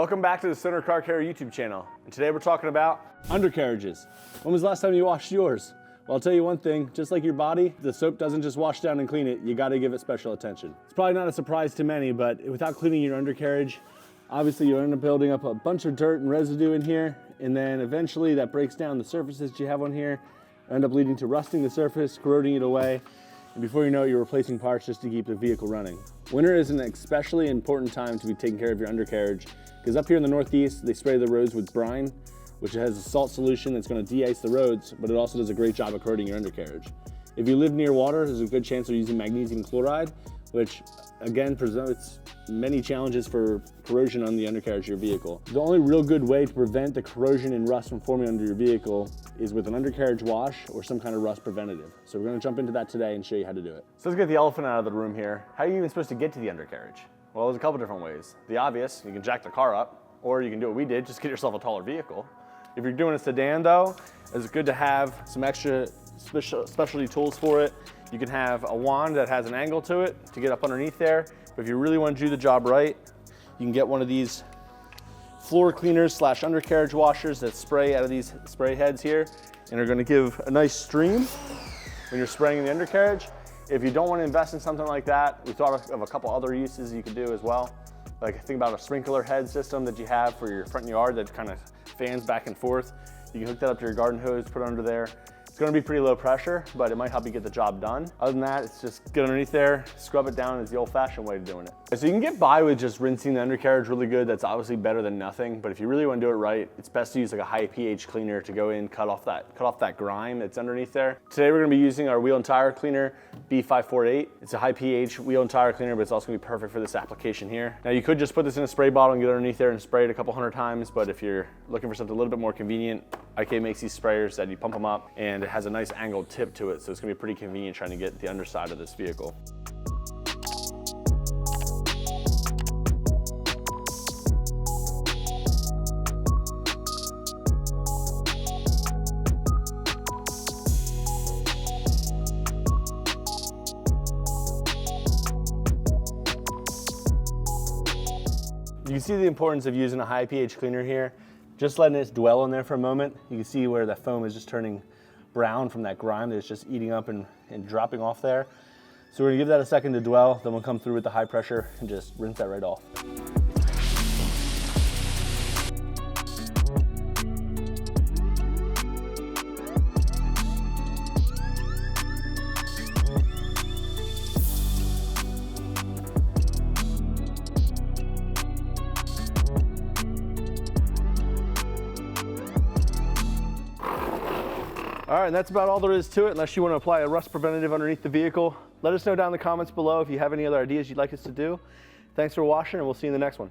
Welcome back to the Center Car Care YouTube channel. And today we're talking about undercarriages. When was the last time you washed yours? Well, I'll tell you one thing, just like your body, the soap doesn't just wash down and clean it, you gotta give it special attention. It's probably not a surprise to many, but without cleaning your undercarriage, obviously you'll end up building up a bunch of dirt and residue in here, and then eventually that breaks down the surfaces that you have on here, end up leading to rusting the surface, corroding it away, and before you know it, you're replacing parts just to keep the vehicle running. Winter is an especially important time to be taking care of your undercarriage, because up here in the Northeast, they spray the roads with brine, which has a salt solution that's going to de-ice the roads, but it also does a great job of corroding your undercarriage. If you live near water, there's a good chance they're using magnesium chloride, which again presents many challenges for corrosion on the undercarriage of your vehicle. The only real good way to prevent the corrosion and rust from forming under your vehicle is with an undercarriage wash or some kind of rust preventative. So we're going to jump into that today and show you how to do it. So let's get the elephant out of the room here. How are you even supposed to get to the undercarriage? Well, there's a couple different ways. The obvious, you can jack the car up, or you can do what we did, just get yourself a taller vehicle. If you're doing a sedan though, it's good to have some extra specialty tools for it. You can have a wand that has an angle to it to get up underneath there. But if you really want to do the job right, you can get one of these floor cleaners / undercarriage washers that spray out of these spray heads here and are going to give a nice stream when you're spraying the undercarriage. If you don't want to invest in something like that, we thought of a couple other uses you could do as well. Like think about a sprinkler head system that you have for your front yard that kind of fans back and forth. You can hook that up to your garden hose, put it under there. It's going to be pretty low pressure, but it might help you get the job done. Other than that, it's just get underneath there, scrub it down is the old-fashioned way of doing it. So you can get by with just rinsing the undercarriage really good. That's obviously better than nothing, but if you really want to do it right, it's best to use like a high pH cleaner to go in, cut off that grime that's underneath there. Today we're going to be using our wheel and tire cleaner, B548. It's a high pH wheel and tire cleaner, but it's also going to be perfect for this application here. Now you could just put this in a spray bottle and get underneath there and spray it a couple hundred times, but if you're looking for something a little bit more convenient, IK makes these sprayers that you pump them up and it has a nice angled tip to it, so it's going to be pretty convenient trying to get the underside of this vehicle. You can see the importance of using a high pH cleaner here. Just letting it dwell in there for a moment, you can see where the foam is just turning brown from that grime that's just eating up and dropping off there. So we're gonna give that a second to dwell, then we'll come through with the high pressure and just rinse that right off. All right, and that's about all there is to it, unless you want to apply a rust preventative underneath the vehicle. Let us know down in the comments below if you have any other ideas you'd like us to do. Thanks for watching, and we'll see you in the next one.